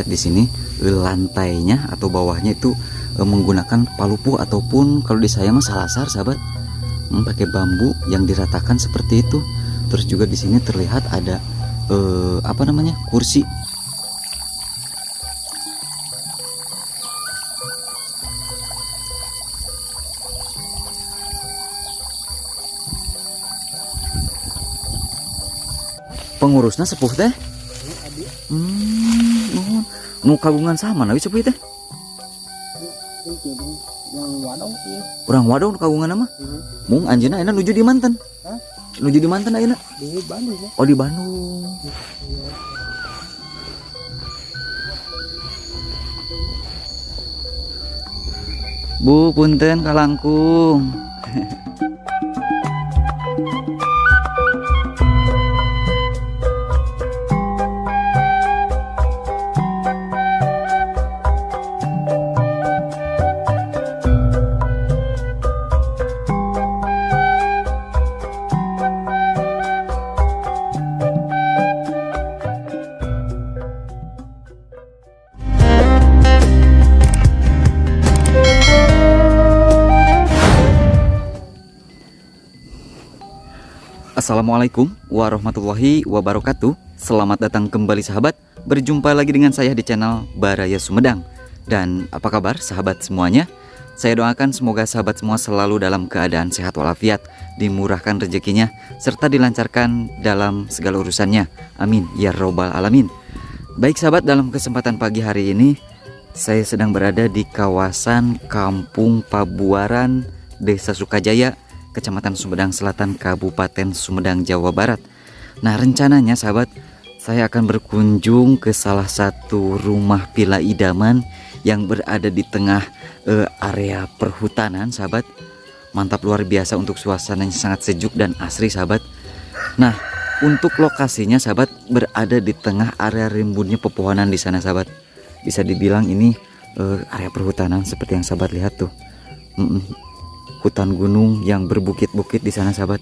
di sini lantainya atau bawahnya itu menggunakan palupuh ataupun kalau di saya mah salasar sahabat, pakai bambu yang diratakan seperti itu. Terus juga di sini terlihat ada apa namanya, kursi. Pengurusnya sepuh teh. Nuhun. Nu kagungan sama nawi sepuh teh. Urang wadong nu kagungan mah. Mung anjeunna ayeuna nuju di Manten. Nuju di Manten ayeuna? Di Bandung ya. Oh di Bandung. Bu punten kalangkung. Assalamualaikum warahmatullahi wabarakatuh. Selamat datang kembali sahabat. Berjumpa lagi dengan saya di channel Baraya Sumedang. Dan apa kabar sahabat semuanya? Saya doakan semoga sahabat semua selalu dalam keadaan sehat walafiat, dimurahkan rezekinya, serta dilancarkan dalam segala urusannya. Amin ya robbal alamin. Baik sahabat, dalam kesempatan pagi hari ini saya sedang berada di kawasan Kampung Pabuaran, Desa Sukajaya, Kecamatan Sumedang Selatan, Kabupaten Sumedang, Jawa Barat. Nah, rencananya sahabat, saya akan berkunjung ke salah satu rumah villa idaman yang berada di tengah area perhutanan sahabat. Mantap luar biasa, untuk suasananya sangat sejuk dan asri sahabat. Nah, untuk lokasinya sahabat berada di tengah area rimbunnya pepohonan di sana sahabat. Bisa dibilang ini area perhutanan seperti yang sahabat lihat tuh. Hutan gunung yang berbukit-bukit di sana sahabat.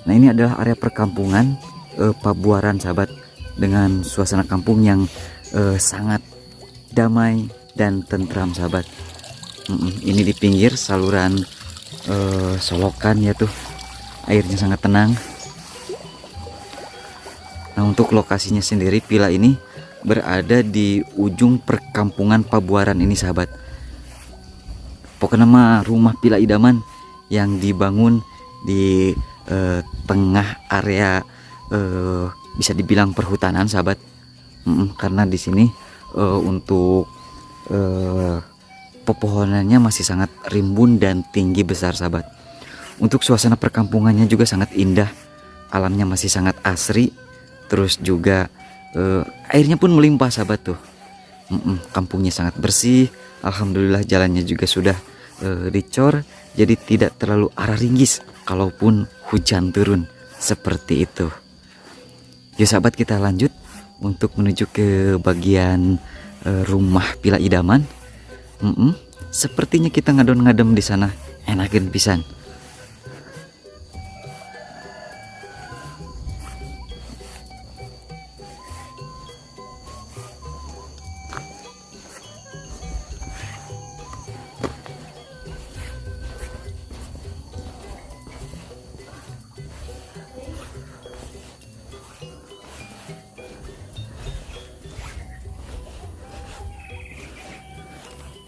Nah, ini adalah area perkampungan Pabuaran sahabat, dengan suasana kampung yang sangat damai dan tentram sahabat. Ini di pinggir saluran Solokan ya tuh, airnya sangat tenang. Nah, untuk lokasinya sendiri villa ini berada di ujung perkampungan Pabuaran ini sahabat. Pokoknya mah rumah villa idaman yang dibangun di tengah area bisa dibilang perhutanan sahabat. Karena di sini untuk pepohonannya masih sangat rimbun dan tinggi besar sahabat. Untuk suasana perkampungannya juga sangat indah, alamnya masih sangat asri. Terus juga airnya pun melimpah sahabat tuh. Kampungnya sangat bersih. Alhamdulillah jalannya juga sudah dicor, jadi tidak terlalu arah ringgis kalaupun hujan turun seperti itu. Yuk sahabat, kita lanjut untuk menuju ke bagian rumah villa idaman. Sepertinya kita ngadon-ngadem di sana, enakin pisan.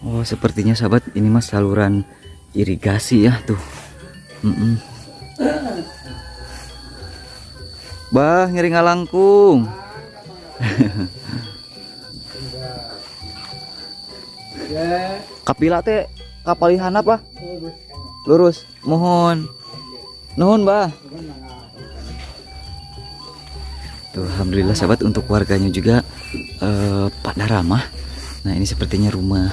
Oh, sepertinya sahabat ini mas saluran irigasi ya tuh. Bah, ngeri ngalangkung. Kapila teh kapalihan apa? Lurus. Mohon. Nuhun, bah. Tuh, alhamdulillah sahabat, untuk warganya juga pada ramah. Nah, ini sepertinya rumah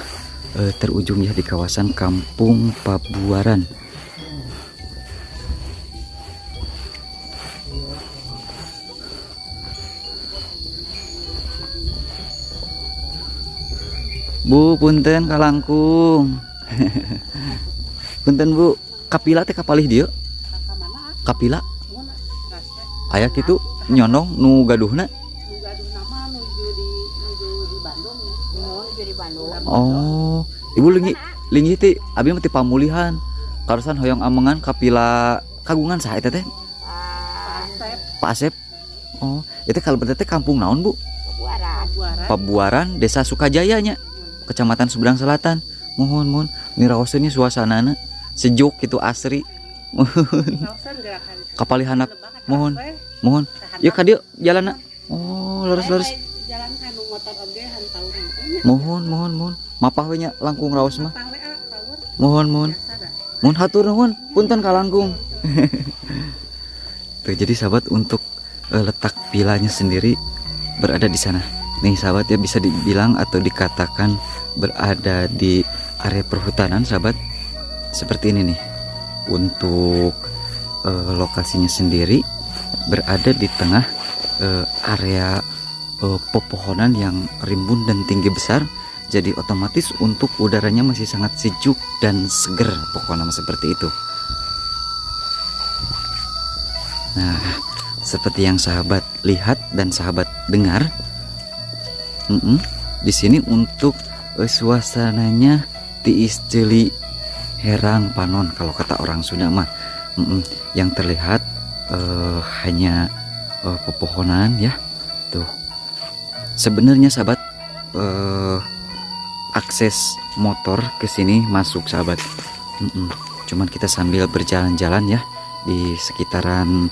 terujung ya di kawasan Kampung Pabuaran. Bu punten kalangkung. Punten Bu, kapila teh kapalih dieu? Kapila? Aya kitu nyonong nu gaduhna? Nu gaduh nama nuju di Bandung. di Bandung. Oh, ibu lingi ti abi mah ti pamulihan. Karusan hoyong amengan kapila kagungan saha eta teh? Pak Asep. Oh, itu kalau berarti kampung naon, Bu? Pabuaran, Desa Sukajaya nya. Kecamatan Sumedang Selatan. Mohon miraoseun suasanana sejuk gitu asri. Mohon. Kapalihanak mohon. Yuk ka dieu jalanna. Oh, leres. Jalan kanu motor oge hantau. Mohon. Mapah we nya langkung raos mah. Mohon. Mohon hatur nuhun, punten kalangkung. Tuh, jadi sahabat untuk letak vilanya sendiri berada di sana. Nih sahabat ya, bisa dibilang atau dikatakan berada di area perhutanan sahabat. Seperti ini nih. Untuk lokasinya sendiri berada di tengah area pepohonan yang rimbun dan tinggi besar. Jadi otomatis untuk udaranya masih sangat sejuk dan seger, pokoknya seperti itu. Nah, seperti yang sahabat lihat dan sahabat dengar, di sini untuk suasananya tiis celi herang panon kalau kata orang Sunda mah. Yang terlihat hanya pepohonan ya. Tuh. Sebenarnya sahabat akses motor ke sini masuk sahabat. Cuman kita sambil berjalan-jalan ya di sekitaran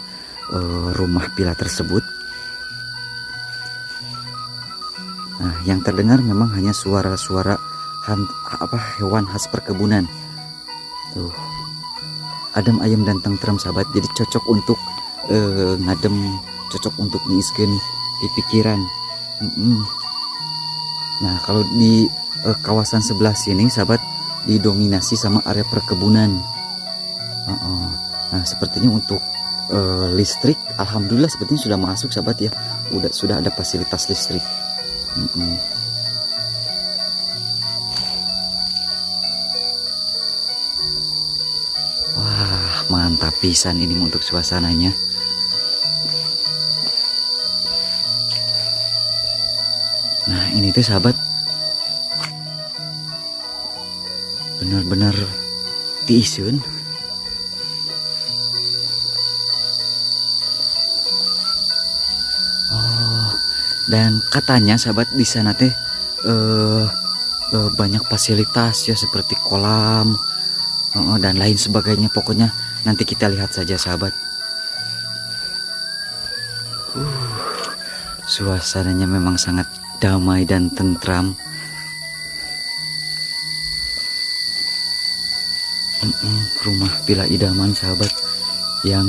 rumah villa tersebut. Nah, yang terdengar memang hanya suara-suara hewan khas perkebunan. Tuh. Adem ayem dan tentrem sahabat. Jadi cocok untuk ngadem, cocok untuk niiskeun di pikiran. Nah, kalau di kawasan sebelah sini sahabat didominasi sama area perkebunan. Nah, sepertinya untuk listrik alhamdulillah sepertinya sudah masuk sahabat ya. Sudah ada fasilitas listrik. Wah, mantap pisan ini untuk suasananya. Nah, ini tuh sahabat benar-benar tiiseun. Oh, dan katanya sahabat di sana teh banyak fasilitas ya seperti kolam dan lain sebagainya. Pokoknya nanti kita lihat saja sahabat. Suasananya memang sangat damai dan tentram. Rumah villa idaman sahabat yang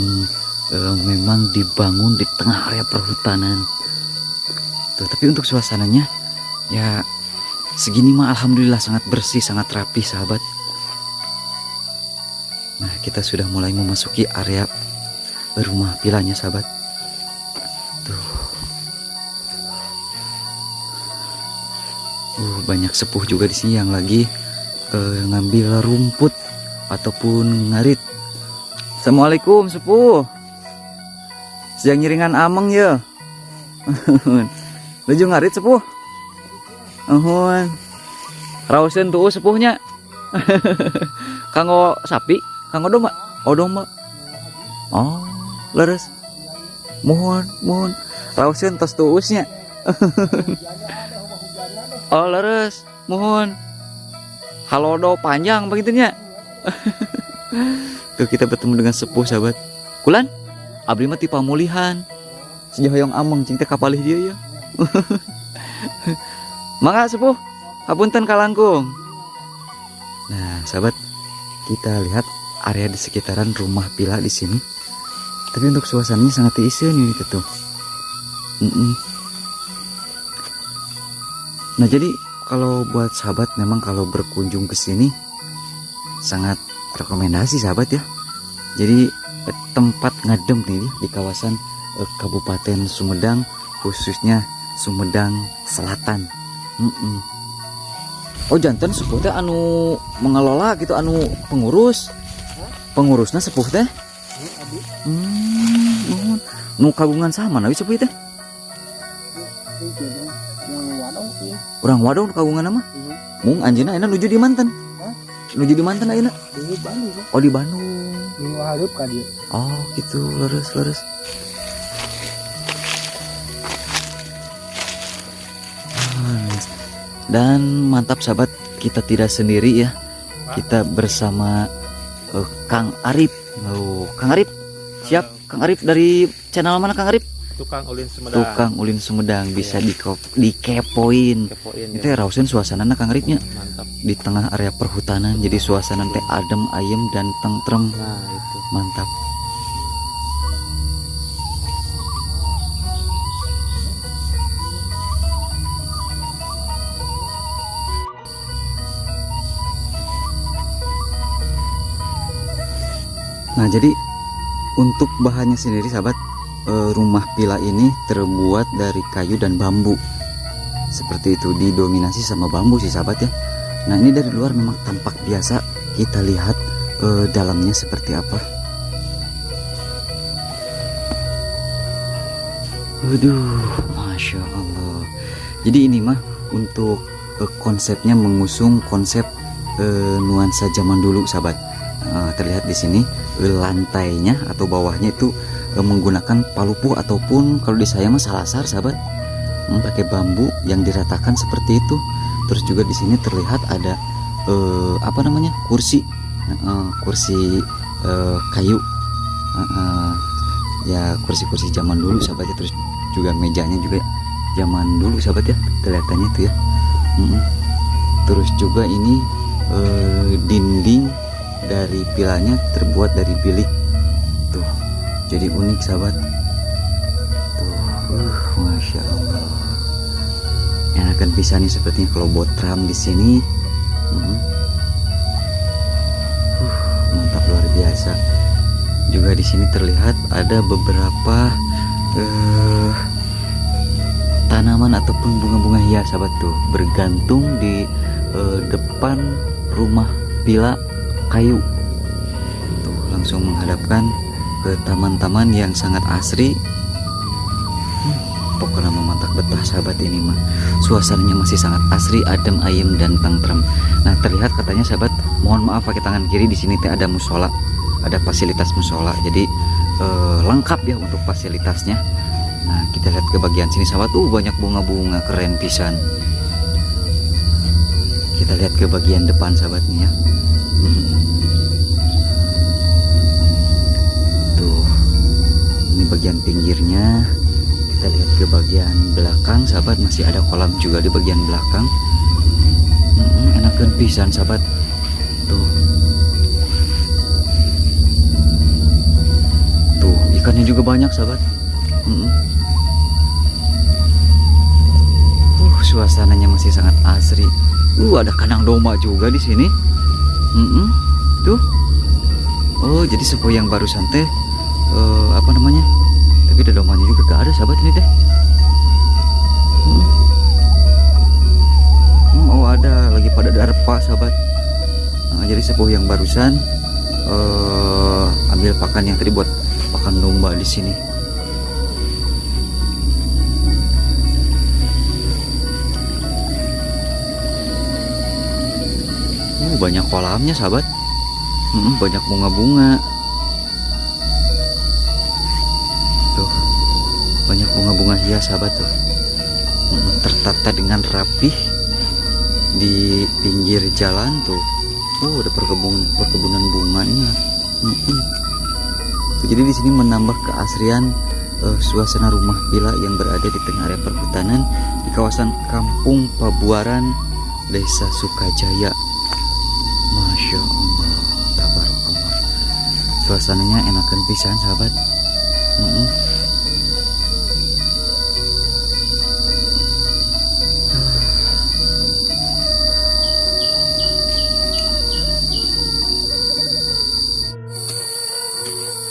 memang dibangun di tengah area perhutanan. Tuh, tapi untuk suasananya ya segini mah alhamdulillah sangat bersih, sangat rapi sahabat. Nah, kita sudah mulai memasuki area rumah villanya sahabat. Tuh. Banyak sepuh juga di sini yang lagi ngambil rumput ataupun ngarit. Assalamualaikum sepuh. Sedang ngiringan ameng ya. Luju ngarit sepuh. Rausen tuh sepuhnya. Kanggo sapi, kanggo domba. Oh domba. Oh, leres. Mohon. Rausen tos tuusnya. Oh leres. Mohon. Halodo panjang begitunya. Tuh, kita bertemu dengan sepuh sahabat. Kulan, abdi mah ti pamulihan. Sejohoyong ameng cing teh kapalih dia ya. Mangga sepuh, hapunten kalangkung. Nah, sahabat, kita lihat area di sekitaran rumah villa di sini. Tapi untuk suasananya sangat tiiseun ini tuh. Nah, jadi kalau buat sahabat memang kalau berkunjung ke sini sangat rekomendasi sahabat ya. Jadi tempat ngadem nih di kawasan Kabupaten Sumedang, khususnya Sumedang Selatan. Oh jantan sepuh teh anu mengelola gitu, anu pengurusnya sepuh teh. Nu kagungan sama nawi sepuh teh. Urang wadon kagungan mah. Mung anjeunna ayeuna nuju di manten. Nuju di manten ayeuna. Di Bandung. Oh di Bandung. Minggu hareup ka dieu. Oh gitu, leres. Dan mantap sahabat, kita tidak sendiri ya. Kita bersama Kang Arif. Oh, Kang Arif. Siap, Kang Arif dari channel mana Kang Arif? Tukang ulin Sumedang. Tukang ulin Sumedang, bisa dikepoin. Itu ya rausen suasanana Kang Arifnya. Mantap. Di tengah area perhutanan, jadi suasana teh adem, ayem dan tentrem. Nah, itu. Mantap. Nah, jadi untuk bahannya sendiri sahabat, rumah villa ini terbuat dari kayu dan bambu. Seperti itu, didominasi sama bambu sih sahabat ya. Nah, ini dari luar memang tampak biasa. Kita lihat dalamnya seperti apa. Waduh, Masya Allah. Jadi ini mah untuk konsepnya mengusung konsep nuansa zaman dulu sahabat. Terlihat di sini lantainya atau bawahnya itu menggunakan palupuh ataupun kalau di saya mah salasar sahabat, pakai bambu yang diratakan seperti itu. Terus juga di sini terlihat ada apa namanya, kursi kayu, ya kursi-kursi zaman dulu sahabat ya. Terus juga mejanya juga zaman dulu sahabat ya, kelihatannya itu ya. Terus juga ini dinding dari pilanya terbuat dari bilik tuh, jadi unik sahabat tuh. Masya Allah, enakan bisa nih sepertinya kalau buat tram di sini. Mantap, luar biasa. Juga di sini terlihat ada beberapa tanaman ataupun bunga-bunga hias sahabat tuh, bergantung di depan rumah villa kayu tuh, langsung menghadapkan ke taman-taman yang sangat asri. Pokoknya mantap betah sahabat, ini mah suasananya masih sangat asri, adem, ayem dan tentrem. Nah, terlihat katanya sahabat, mohon maaf pakai tangan kiri, di sini teh ada musola, ada fasilitas musola, jadi lengkap ya untuk fasilitasnya. Nah, kita lihat ke bagian sini sahabat, banyak bunga-bunga keren pisan. Kita lihat ke bagian depan sahabat nih ya. Tuh, ini bagian pinggirnya. Kita lihat ke bagian belakang sahabat, masih ada kolam juga di bagian belakang. Enakan pisan sahabat tuh. Tuh, ikannya juga banyak sahabat. Suasananya masih sangat asri. Ada kandang domba juga di sini. Tuh. Oh, jadi sepo yang barusan teh apa namanya? Tapi ada dombanya juga gak ada sahabat ini teh. Oh, ada lagi pada darpa sahabat. Nah, jadi sepo yang barusan ambil pakan yang tadi buat pakan domba di sini. Banyak kolamnya sahabat. Banyak bunga-bunga tuh, banyak bunga-bunga hias sahabat tuh, tertata dengan rapih di pinggir jalan tuh. Ada perkebunan bunganya. Tuh, jadi di sini menambah keasrian suasana rumah villa yang berada di tengah area perhutanan di kawasan Kampung Pabuaran, Desa Sukajaya. Masya Allah, tabarakallah. Suasananya enakan pisan sahabat.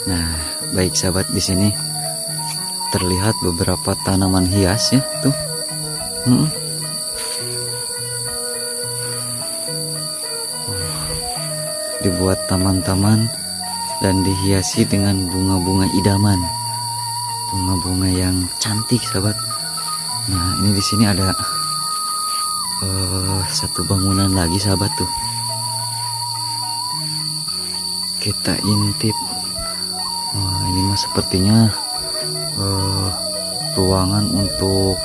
Nah, baik sahabat, di sini terlihat beberapa tanaman hias ya tuh. Dibuat taman-taman dan dihiasi dengan bunga-bunga idaman, bunga-bunga yang cantik sahabat. Nah, ini di sini ada satu bangunan lagi sahabat tuh. Kita intip. Ini mah sepertinya ruangan untuk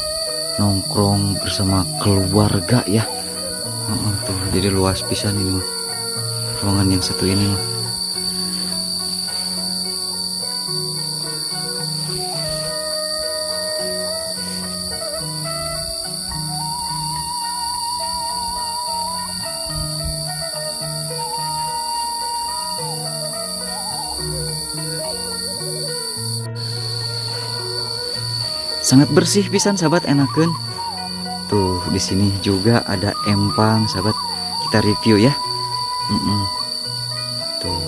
nongkrong bersama keluarga ya. Tuh jadi luas pisan ini mah. Ruangan yang satu ini mah. Sangat bersih pisan sahabat, enakeun. Tuh di sini juga ada empang sahabat. Kita review ya. Tuh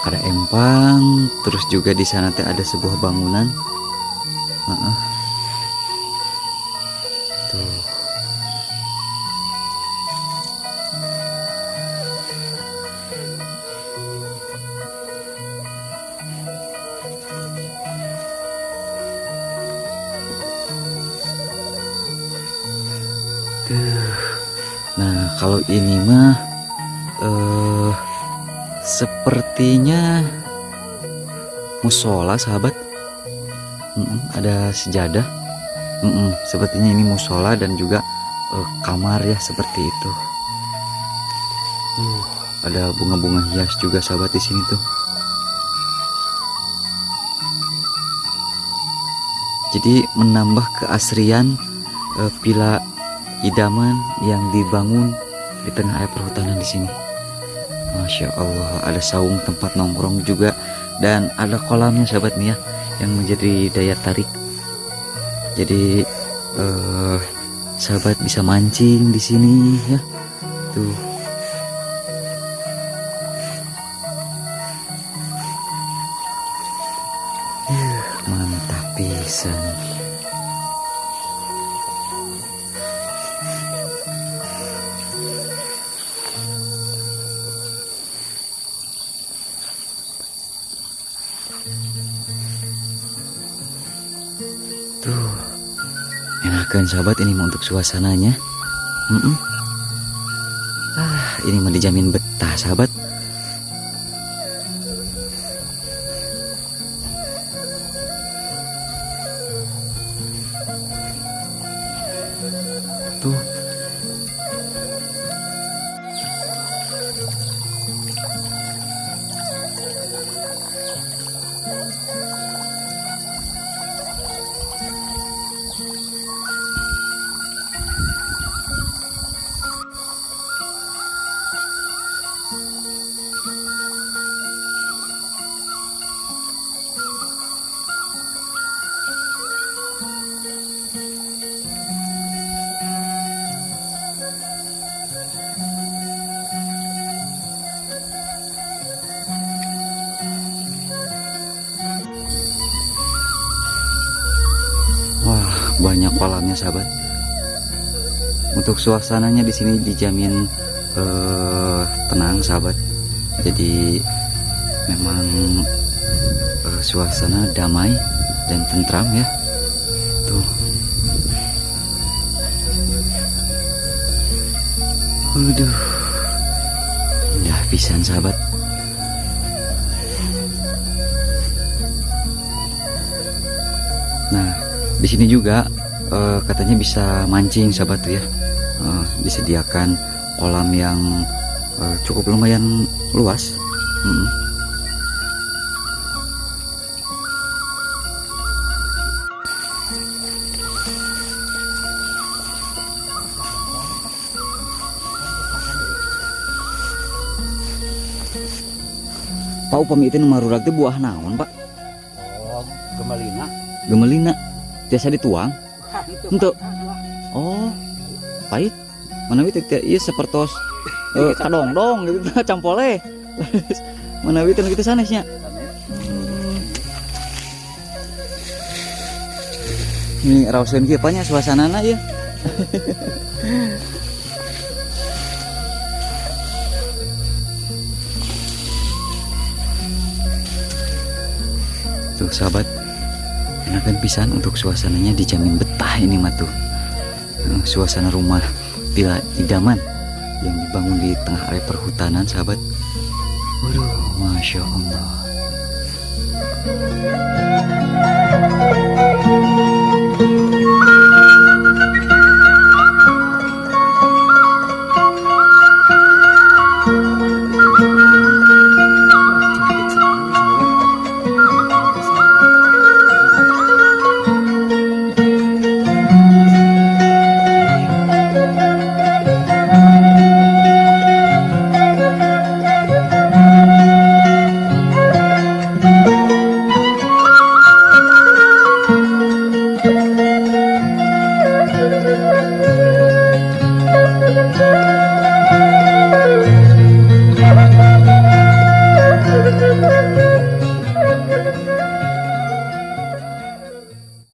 ada empang, terus juga di sana teh ada sebuah bangunan. Tuh. Nah kalau ini mah sepertinya musola sahabat. Ada sejadah. Sepertinya ini musola dan juga kamar ya, seperti itu. Ada bunga-bunga hias juga sahabat di sini tuh. Jadi menambah keasrian villa idaman yang dibangun di tengah air perhutanan di sini. Masya Allah, ada saung tempat nongkrong juga dan ada kolamnya sahabat nih ya, yang menjadi daya tarik. Jadi sahabat bisa mancing di sini ya. Tuh. Mantap pisan. Tuh, enakan sahabat ini untuk suasananya. Ini mah dijamin betah sahabat. Tuh. Banyak kolamnya sahabat. Untuk suasananya di sini dijamin tenang sahabat. Jadi memang suasana damai dan tentram ya. Tuh. Waduh. Indah pisan sahabat. Nah, di sini juga katanya bisa mancing sahabat tuh ya. Disediakan kolam yang cukup lumayan luas. Pak upami itu marurak itu buah naon pak? Oh, gemelina. Gemelina biasa dituang. Untuk pahit manawi teh ieu sapertos kadong-dong gitu campole. Manawi teh kitu sanesnya. Ini raoseun kieu panya suasanana ya. Tuh sahabat, enakan pisan untuk suasananya, dijamin betah ini mah tuh. suasana rumah villa idaman yang dibangun di tengah area perhutanan, sahabat. Waduh, masya Allah.